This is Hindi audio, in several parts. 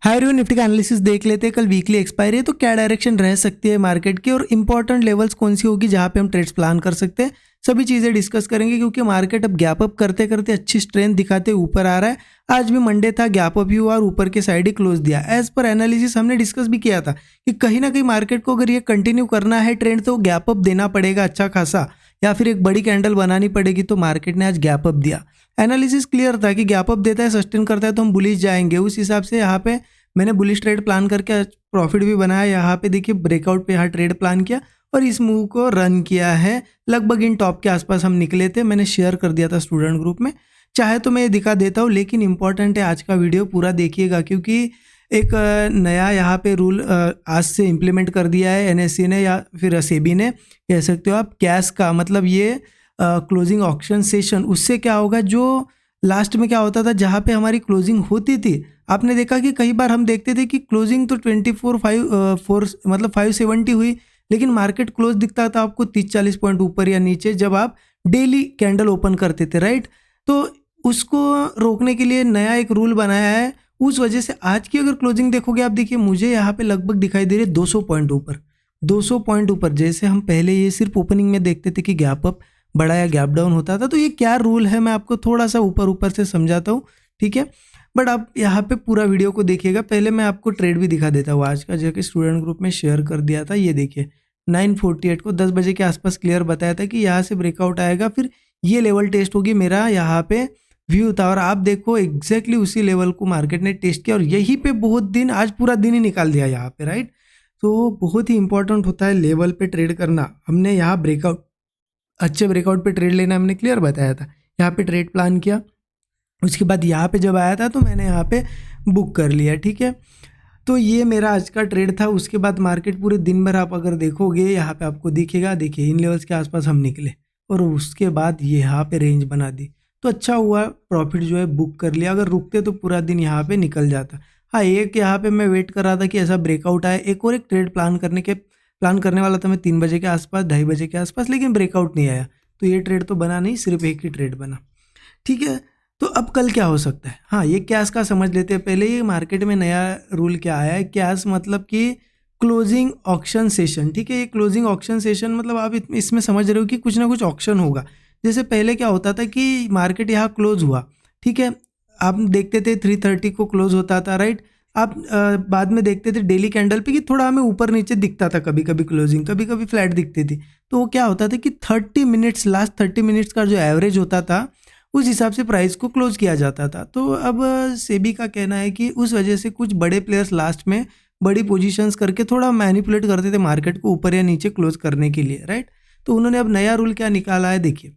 हायर निफ्टी का एनालिसिस देख लेते हैं। कल वीकली एक्सपायरी है तो क्या डायरेक्शन रह सकती है मार्केट की और इंपॉर्टेंट लेवल्स कौन सी होगी जहां पे हम ट्रेड्स प्लान कर सकते हैं, सभी चीज़ें डिस्कस करेंगे। क्योंकि मार्केट अब गैप अप करते करते अच्छी स्ट्रेंथ दिखाते ऊपर आ रहा है। आज भी मंडे था, गैप अप ही हुआ और ऊपर के साइड ही क्लोज दिया। एज पर एनालिसिस हमने डिस्कस भी किया था कि कहीं ना कहीं मार्केट को अगर ये कंटिन्यू करना है ट्रेंड तो गैप अप देना पड़ेगा अच्छा खासा, या फिर एक बड़ी कैंडल बनानी पड़ेगी। तो मार्केट ने आज गैप अप दिया। एनालिसिस क्लियर था कि गैप अप देता है, सस्टेन करता है तो हम बुलिश जाएंगे। उस हिसाब से यहाँ पे मैंने बुलिश ट्रेड प्लान करके प्रॉफिट भी बनाया। यहाँ पे देखिए ब्रेकआउट पे यहाँ ट्रेड प्लान किया और इस मूव को रन किया है। लगभग इन टॉप के आसपास हम निकले थे, मैंने शेयर कर दिया था स्टूडेंट ग्रुप में। चाहे तो मैं ये दिखा देता हूँ, लेकिन इंपॉर्टेंट है आज का वीडियो पूरा देखिएगा क्योंकि एक नया यहाँ पे रूल आज से इम्प्लीमेंट कर दिया है एनएससी ने या फिर सेबी ने, कह सकते हो आप। कैश का मतलब ये क्लोजिंग ऑक्शन सेशन, उससे क्या होगा, जो लास्ट में क्या होता था जहाँ पे हमारी क्लोजिंग होती थी, आपने देखा कि कई बार हम देखते थे कि क्लोजिंग तो 570 हुई, लेकिन मार्केट क्लोज दिखता था आपको 30-40 पॉइंट ऊपर या नीचे जब आप डेली कैंडल ओपन करते थे, राइट। तो उसको रोकने के लिए नया एक रूल बनाया है। उस वजह से आज की अगर क्लोजिंग देखोगे आप, देखिए मुझे यहाँ पे लगभग दिखाई दे रही है 200 पॉइंट ऊपर, 200 पॉइंट ऊपर। जैसे हम पहले ये सिर्फ ओपनिंग में देखते थे कि गैप अप बड़ा या गैप डाउन होता था। तो ये क्या रूल है मैं आपको थोड़ा सा ऊपर ऊपर से समझाता हूँ, ठीक है। बट आप यहाँ पे पूरा वीडियो को देखिएगा। पहले मैं आपको ट्रेड भी दिखा देता हूँ आज का, जो कि स्टूडेंट ग्रुप में शेयर कर दिया था। ये देखिए 9:48 को 10 बजे के आसपास क्लियर बताया था कि यहाँ से ब्रेकआउट आएगा, फिर ये लेवल टेस्ट होगी, मेरा यहाँ पे व्यू था। और आप देखो एग्जैक्टली उसी लेवल को मार्केट ने टेस्ट किया और यहीं पे बहुत दिन, आज पूरा दिन ही निकाल दिया यहाँ पे, राइट। तो बहुत ही इंपॉर्टेंट होता है लेवल पे ट्रेड करना। हमने यहाँ ब्रेकआउट, अच्छे ब्रेकआउट पे ट्रेड लेना हमने क्लियर बताया था। यहाँ पे ट्रेड प्लान किया, उसके बाद यहाँ पे जब आया था तो मैंने यहाँ पे बुक कर लिया, ठीक है। तो ये मेरा आज का ट्रेड था। उसके बाद मार्केट पूरे दिन भर आप अगर देखोगे यहाँ पे आपको दिखेगा, देखिए इन लेवल्स के आसपास हम निकले और उसके बाद ये यहाँ पे रेंज बना दी। तो अच्छा हुआ प्रॉफिट जो है बुक कर लिया। अगर रुकते तो पूरा दिन यहाँ पे निकल जाता। हाँ, एक यहाँ पे मैं वेट कर रहा था कि ऐसा ब्रेकआउट आए। एक और एक ट्रेड प्लान करने वाला था मैं 3 बजे के आसपास, 2:30 बजे के आसपास, लेकिन ब्रेकआउट नहीं आया। तो ये ट्रेड तो बना नहीं, सिर्फ एक ही ट्रेड बना, ठीक है। तो अब कल क्या हो सकता है, हाँ ये कैश का समझ लेते हैं पहले। ये मार्केट में नया रूल क्या आया है, कैश मतलब कि क्लोजिंग ऑक्शन सेशन, ठीक है। ये क्लोजिंग ऑक्शन सेशन मतलब आप इसमें समझ रहे हो कि कुछ ना कुछ ऑक्शन होगा। जैसे पहले क्या होता था कि मार्केट यहाँ क्लोज हुआ, ठीक है, आप देखते थे 3:30 को क्लोज होता था, राइट। आप बाद में देखते थे डेली कैंडल पे कि थोड़ा हमें ऊपर नीचे दिखता था, कभी कभी क्लोजिंग, कभी कभी फ्लैट दिखती थी। तो वो क्या होता था कि 30 मिनट्स, लास्ट 30 मिनट्स का जो एवरेज होता था उस हिसाब से प्राइस को क्लोज किया जाता था। तो अब सेबी का कहना है कि उस वजह से कुछ बड़े प्लेयर्स लास्ट में बड़ी पोजीशंस करके थोड़ा मैनिपुलेट करते थे मार्केट को ऊपर या नीचे क्लोज करने के लिए, राइट। तो उन्होंने अब नया रूल क्या निकाला है, देखिए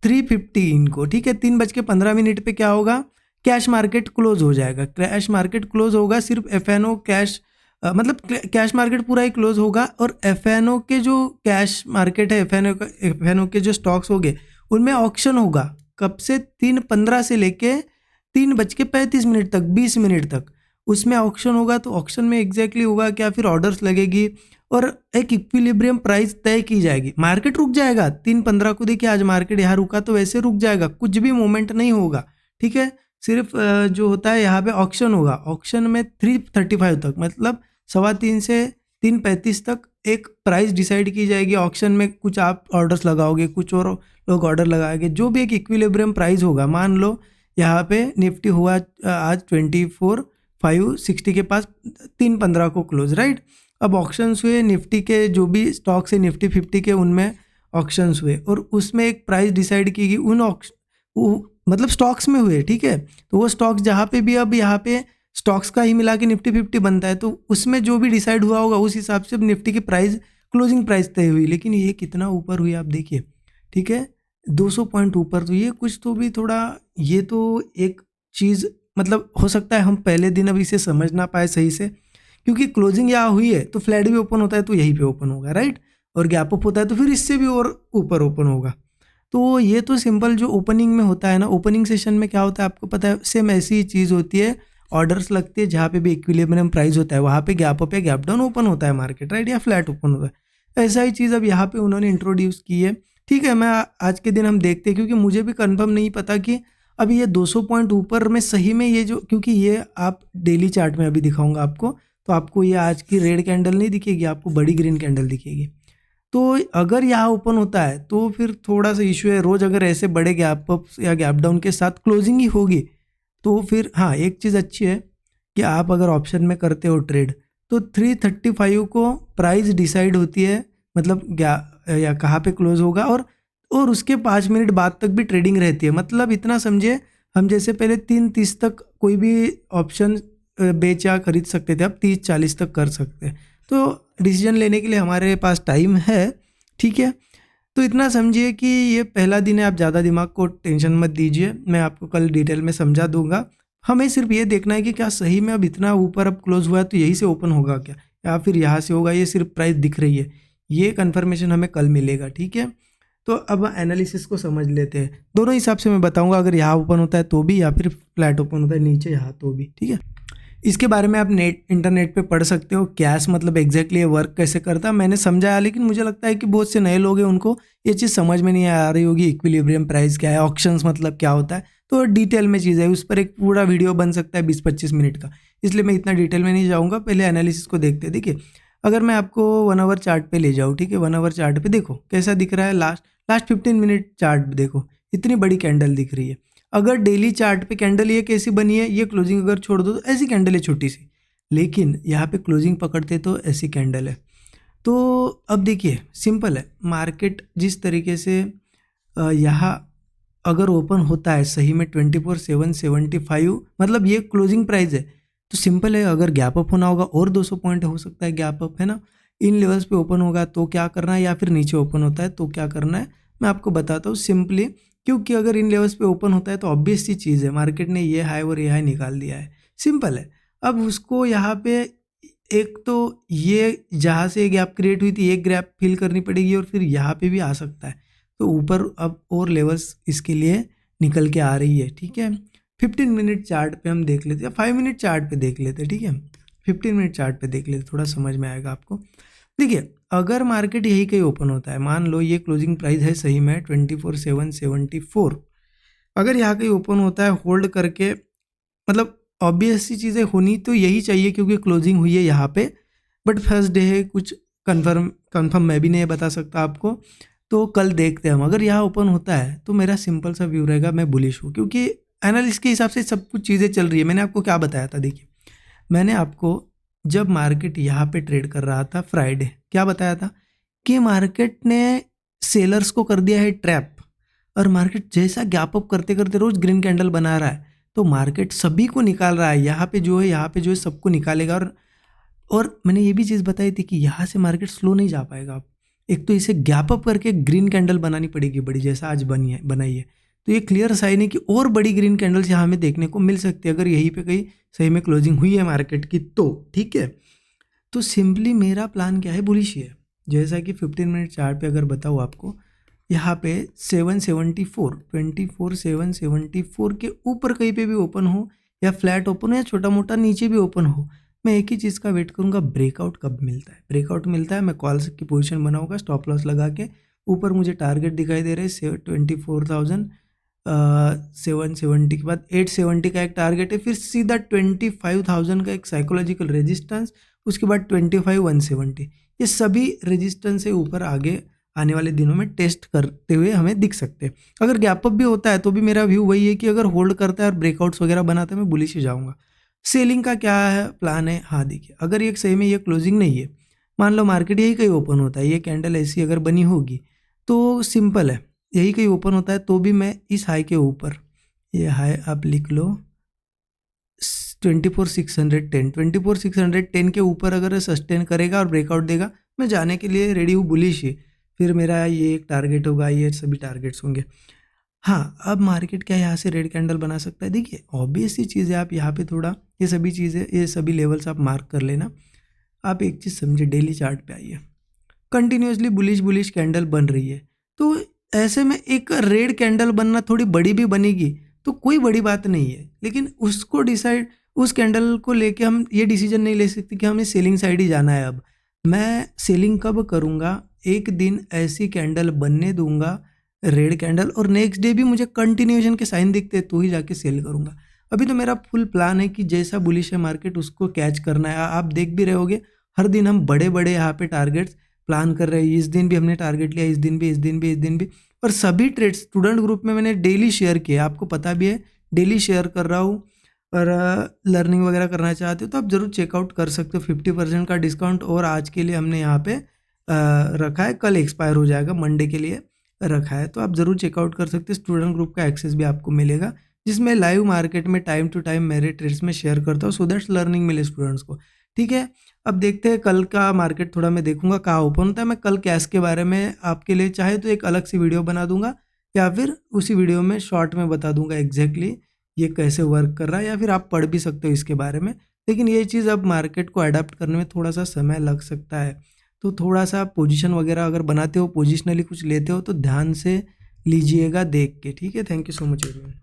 3:15 को, ठीक है, 3:15 पे क्या होगा, कैश मार्केट क्लोज हो जाएगा। कैश मार्केट क्लोज होगा, सिर्फ एफएनओ कैश मतलब कैश मार्केट पूरा ही क्लोज होगा। और एफएनओ के जो कैश मार्केट है, एफएनओ के जो स्टॉक्स होंगे उनमें ऑक्शन होगा। कब से, 3:15 से लेके 3:35 तक, 20 मिनट तक उसमें ऑक्शन होगा। तो ऑक्शन में एग्जैक्टली होगा क्या, फिर ऑर्डर्स लगेगी और एक इक्विलिब्रियम प्राइस तय की जाएगी। मार्केट रुक जाएगा 3:15 को, देखिए आज मार्केट यहाँ रुका तो वैसे रुक जाएगा, कुछ भी मूवमेंट नहीं होगा, ठीक है। सिर्फ जो होता है यहाँ पे ऑक्शन होगा। ऑक्शन में 3:35 तक मतलब 3:15 से 3:35 तक एक प्राइस डिसाइड की जाएगी। ऑक्शन में कुछ आप ऑर्डर्स लगाओगे, कुछ और लोग ऑर्डर लगाएंगे, जो भी एक इक्विलिब्रियम प्राइस होगा। मान लो यहाँ पे निफ्टी हुआ आज 24,560 के पास 3:15 को क्लोज, राइट। अब ऑक्शंस हुए निफ्टी के, जो भी स्टॉक्स है निफ्टी 50 के, उनमें ऑक्शंस हुए और उसमें एक प्राइस डिसाइड की गई उन मतलब स्टॉक्स में हुए, ठीक है। तो वो स्टॉक्स जहाँ पे भी, अब यहाँ पे स्टॉक्स का ही मिला के निफ्टी 50 बनता है, तो उसमें जो भी डिसाइड हुआ होगा उस हिसाब से अब निफ्टी की प्राइस, क्लोजिंग प्राइस तय हुई। लेकिन ये कितना ऊपर हुई आप देखिए, ठीक है, 200 पॉइंट ऊपर। तो ये कुछ तो भी थोड़ा, ये तो एक चीज़ मतलब हो सकता है हम पहले दिन अब इसे समझ ना पाए सही से, क्योंकि क्लोजिंग यहाँ हुई है तो फ्लैट भी ओपन होता है तो यहीं पे ओपन होगा, राइट। और गैप अप होता है तो फिर इससे भी और ऊपर ओपन होगा। तो ये तो सिंपल जो ओपनिंग में होता है ना, ओपनिंग सेशन में क्या होता है आपको पता है, सेम ऐसी ही चीज़ होती है। ऑर्डर्स लगते हैं, जहाँ पे भी इक्विलिब्रियम प्राइस होता है वहाँ पे गैप अप या गैप डाउन ओपन होता है मार्केट, राइट, या फ्लैट ओपन होता है। ऐसा ही चीज़ अब यहाँ पे उन्होंने इंट्रोड्यूस की है, ठीक है। मैं आज के दिन हम देखते हैं, क्योंकि मुझे भी कंफर्म नहीं पता कि अब ये 200 पॉइंट ऊपर में सही में ये जो, क्योंकि ये आप डेली चार्ट में अभी दिखाऊंगा आपको, तो आपको ये आज की रेड कैंडल नहीं दिखेगी, आपको बड़ी ग्रीन कैंडल दिखेगी। तो अगर यहाँ ओपन होता है तो फिर थोड़ा सा इशू है, रोज अगर ऐसे बड़े गैप अप या गैप डाउन के साथ क्लोजिंग ही होगी तो फिर हाँ, एक चीज़ अच्छी है कि आप अगर ऑप्शन में करते हो ट्रेड तो 335 को प्राइस डिसाइड होती है, मतलब या कहाँ पे क्लोज होगा, और उसके 5 मिनट बाद तक भी ट्रेडिंग रहती है। मतलब इतना समझिए, हम जैसे पहले 3:30 तक कोई भी ऑप्शन बेच या खरीद सकते थे, अब 30-40 तक कर सकते हैं। तो डिसीजन लेने के लिए हमारे पास टाइम है, ठीक है। तो इतना समझिए कि ये पहला दिन है, आप ज़्यादा दिमाग को टेंशन मत दीजिए, मैं आपको कल डिटेल में समझा दूंगा। हमें सिर्फ ये देखना है कि क्या सही में अब इतना ऊपर अब क्लोज हुआ है तो यही से ओपन होगा क्या, या फिर यहाँ से होगा, ये सिर्फ प्राइस दिख रही है, ये कन्फर्मेशन हमें कल मिलेगा, ठीक है। तो अब एनालिसिस को समझ लेते हैं, दोनों हिसाब से मैं बताऊंगा, अगर यहाँ ओपन होता है तो भी, या फिर फ्लैट ओपन होता है नीचे यहाँ तो भी, ठीक है। इसके बारे में आप इंटरनेट पे पढ़ सकते हो, कैश मतलब एग्जैक्टली ये वर्क कैसे करता है, मैंने समझाया, लेकिन मुझे लगता है कि बहुत से नए लोग हैं उनको ये चीज़ समझ में नहीं आ रही होगी, इक्विलिब्रियम प्राइस क्या है, ऑक्शंस मतलब क्या होता है, तो डिटेल में चीज़ है, उस पर एक पूरा वीडियो बन सकता है 20-25 मिनट का, इसलिए मैं इतना डिटेल में नहीं जाऊँगा। पहले एनालिसिस को देखते हैं। देखिए, अगर मैं आपको 1 आवर चार्ट पे ले जाऊँ, ठीक है, 1 आवर चार्ट पे देखो कैसा दिख रहा है, लास्ट 15 मिनट चार्ट देखो, इतनी बड़ी कैंडल दिख रही है। अगर डेली चार्ट पे कैंडल ये कैसी बनी है, ये क्लोजिंग अगर छोड़ दो तो ऐसी कैंडल है छोटी सी, लेकिन यहाँ पे क्लोजिंग पकड़ते तो ऐसी कैंडल है। तो अब देखिए, सिंपल है, मार्केट जिस तरीके से यहाँ अगर ओपन होता है सही में 24,775, मतलब ये क्लोजिंग प्राइस है, तो सिंपल है, अगर गैप अप होना होगा और 200 पॉइंट हो सकता है गैप अप, है ना। इन लेवल्स पे ओपन होगा तो क्या करना है, या फिर नीचे ओपन होता है तो क्या करना है, मैं आपको बताता हूँ सिंपली। क्योंकि अगर इन लेवल्स पे ओपन होता है तो ऑब्वियस सी चीज़ है, मार्केट ने ये हाई और ये हाई निकाल दिया है, सिंपल है। अब उसको यहाँ पे एक तो ये जहाँ से गैप क्रिएट हुई थी, एक गैप फिल करनी पड़ेगी, और फिर यहाँ पे भी आ सकता है, तो ऊपर अब और लेवल्स इसके लिए निकल के आ रही है, ठीक है। 15 मिनट चार्ट पे हम देख लेते हैं, 5 मिनट चार्ट पे देख लेते हैं, ठीक है, 15 मिनट चार्ट पे देख लेते, थोड़ा समझ में आएगा आपको। देखिए, अगर मार्केट यही कहीं ओपन होता है, मान लो ये क्लोजिंग प्राइस है सही में 24,774, अगर यहाँ कहीं ओपन होता है होल्ड करके, मतलब ऑब्वियस सी चीज़ें होनी तो यही चाहिए क्योंकि क्लोजिंग हुई है यहाँ पे, बट फर्स्ट डे है, कुछ कंफर्म मैं भी नहीं बता सकता आपको, तो कल देखते हैं हम। अगर यहाँ ओपन होता है तो मेरा सिंपल सा व्यू रहेगा, मैं बुलिश हूँ, क्योंकि एनालिस्ट के हिसाब से सब कुछ चीज़ें चल रही है। मैंने आपको क्या बताया था, देखिए मैंने आपको जब मार्केट यहाँ पे ट्रेड कर रहा था फ्राइडे, क्या बताया था कि मार्केट ने सेलर्स को कर दिया है ट्रैप, और मार्केट जैसा गैप अप करते करते रोज ग्रीन कैंडल बना रहा है, तो मार्केट सभी को निकाल रहा है, यहाँ पे जो है सबको निकालेगा। और मैंने ये भी चीज़ बताई थी कि यहाँ से मार्केट स्लो नहीं जा पाएगा, आप एक तो इसे गैप अप करके ग्रीन कैंडल बनानी पड़ेगी बड़ी, जैसा आज बनाई है, तो ये क्लियर साइन है कि और बड़ी ग्रीन कैंडल्स यहाँ हमें देखने को मिल सकती है, अगर यहीं पे कहीं सही में क्लोजिंग हुई है मार्केट की तो, ठीक है। तो सिंपली मेरा प्लान क्या है, बुलिश ही है, जैसा कि 15 मिनट चार्ट पे अगर बताऊँ आपको, यहाँ पे 774 24,774 के ऊपर कहीं पे भी ओपन हो, या फ्लैट ओपन हो, या छोटा मोटा नीचे भी ओपन हो, मैं एक ही चीज़ का वेट करूँगा, ब्रेकआउट कब मिलता है। ब्रेकआउट मिलता है, मैं कॉल की पोजीशन बनाऊंगा, स्टॉप लॉस लगा के, ऊपर मुझे टारगेट दिखाई दे रहे हैं 24,770 के बाद 870 का एक टारगेट है, फिर सीधा 25,000 का एक साइकोलॉजिकल रेजिस्टेंस, उसके बाद 25,170, ये सभी रेजिस्टेंस से ऊपर आगे आने वाले दिनों में टेस्ट करते हुए हमें दिख सकते हैं। अगर गैप अप भी होता है तो भी मेरा व्यू वही है कि अगर होल्ड करता है और ब्रेकआउट्स वगैरह बनाता है, मैं बुलिश ही जाऊँगा। सेलिंग का क्या है प्लान है, हाँ देखिए, अगर ये सही में ये क्लोजिंग नहीं है, मान लो मार्केट यही कहीं ओपन होता है, ये कैंडल ऐसी अगर बनी होगी, तो सिंपल है, यही कहीं ओपन होता है तो भी मैं इस हाई के ऊपर, ये हाई आप लिख लो 24,610 के ऊपर अगर सस्टेन करेगा और ब्रेकआउट देगा, मैं जाने के लिए रेडी हूँ बुलिश ही, फिर मेरा ये एक टारगेट होगा, ये सभी टारगेट्स होंगे। हाँ, अब मार्केट क्या यहाँ से रेड कैंडल बना सकता है, देखिए ऑब्वियस सी चीज़ है, आप यहाँ पे थोड़ा ये सभी चीज़ें, ये सभी लेवल्स आप मार्क कर लेना। आप एक चीज़ समझे, डेली चार्ट पे आइए, कंटिन्यूसली बुलिश कैंडल बन रही है, तो ऐसे में एक रेड कैंडल बनना, थोड़ी बड़ी भी बनेगी तो कोई बड़ी बात नहीं है, लेकिन उसको डिसाइड, उस कैंडल को लेके हम ये डिसीजन नहीं ले सकते कि हमें सेलिंग साइड ही जाना है। अब मैं सेलिंग कब करूँगा, एक दिन ऐसी कैंडल बनने दूंगा रेड कैंडल और नेक्स्ट डे भी मुझे कंटिन्यूएशन के साइन दिखते तो ही जाके सेल करूँगा। अभी तो मेरा फुल प्लान है कि जैसा बुलिश है मार्केट उसको कैच करना है। आप देख भी रहे होगे हर दिन हम बड़े बड़े यहाँ पे टारगेट्स प्लान कर रहे हैं। इस दिन भी हमने टारगेट लिया, इस दिन भी, इस दिन भी, इस दिन भी। और सभी ट्रेड्स स्टूडेंट ग्रुप में मैंने डेली शेयर किए, आपको पता भी है डेली शेयर कर रहा हूँ। और लर्निंग वगैरह करना चाहते हो तो आप ज़रूर चेकआउट कर सकते हो। 50% का डिस्काउंट और आज के लिए हमने यहाँ पे रखा है, कल एक्सपायर हो जाएगा, मंडे के लिए रखा है, तो आप ज़रूर चेकआउट कर सकते हैं। स्टूडेंट ग्रुप का एक्सेस भी आपको मिलेगा जिसमें लाइव मार्केट में टाइम टू टाइम मेरे ट्रेड्स में शेयर करता हूँ, सो दैट्स लर्निंग मिले स्टूडेंट्स को। ठीक है, अब देखते हैं कल का मार्केट थोड़ा मैं देखूंगा कहाँ ओपन होता है। मैं कल कैश के बारे में आपके लिए चाहे तो एक अलग सी वीडियो बना दूंगा या फिर उसी वीडियो में शॉर्ट में बता दूंगा एग्जैक्टली ये कैसे वर्क कर रहा है, या फिर आप पढ़ भी सकते हो इसके बारे में। लेकिन ये चीज़ अब मार्केट को अडाप्ट करने में थोड़ा सा समय लग सकता है, तो थोड़ा सा पोजीशन वगैरह अगर बनाते हो, पोजिशनली कुछ लेते हो तो ध्यान से लीजिएगा देख के। ठीक है, thank you so much everyone.